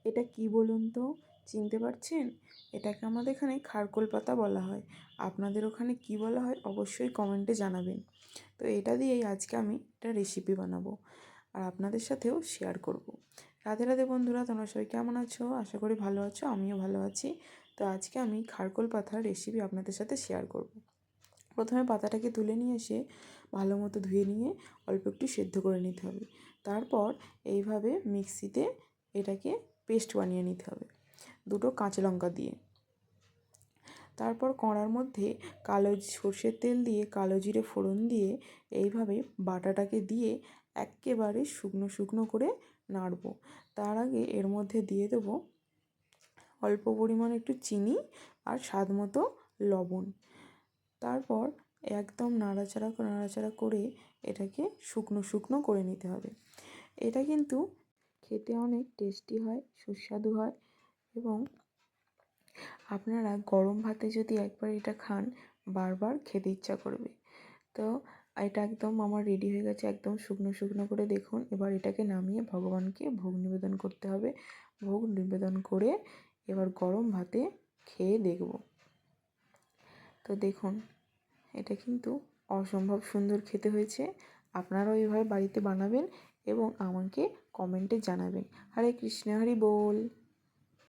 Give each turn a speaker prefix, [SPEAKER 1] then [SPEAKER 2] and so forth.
[SPEAKER 1] এটা কি বলুন তো? চিনতে পারছেন? এটাকে আমাদের এখানে খারকোল পাতা বলা হয়। আপনাদের ওখানে কি বলা হয় অবশ্যই কমেন্টে জানাবেন। তো এটা দিয়েই আজকে আমি একটা রেসিপি বানাবো আর আপনাদের সাথেও শেয়ার করব। রাধে রাধে বন্ধুরা, তোমরা সবাই কেমন আছো? আশা করি ভালো আছো, আমিও ভালো আছি। তো আজকে আমি খারকোল পাতার রেসিপি আপনাদের সাথে শেয়ার করব। প্রথমে পাতাটাকে তুলে নিয়ে এসে ভালো মতো ধুয়ে নিয়ে অল্প একটু সেদ্ধ করে নিতে হবে। তারপর এইভাবে মিক্সিতে এটাকে পেস্ট বানিয়ে নিতে হবে দুটো কাঁচা লঙ্কা দিয়ে। তারপর কড়ার মধ্যে সর্ষের তেল দিয়ে কালো জিরে ফোড়ন দিয়ে এইভাবে বাটাটাকে দিয়ে একেবারে শুকনো শুকনো করে নাড়বো। তার আগে এর মধ্যে দিয়ে দেবো অল্প পরিমাণে একটু চিনি আর স্বাদ মতো লবণ। তারপর একদম নাড়াচাড়া করে এটাকে শুকনো শুকনো করে নিতে হবে। এটা কিন্তু খেতে অনেক টেস্টি হয়, সুস্বাদু হয় এবং আপনারা গরম ভাতে যদি একবার এটা খান বারবার খেতে ইচ্ছা করবে। তো এটা একদম আমার রেডি হয়ে গেছে, একদম শুকনো শুকনো করে। দেখুন, এবার এটাকে নামিয়ে ভগবানকে ভোগ নিবেদন করতে হবে। ভোগ নিবেদন করে এবার গরম ভাতে খেয়ে দেখব। তো দেখুন, এটা কিন্তু অসম্ভব সুন্দর খেতে হয়েছে। আপনারাও এইভাবে বাড়িতে বানাবেন এবং আমাকে কমেন্টে জানাবেন। হরে কৃষ্ণ, হরি বল।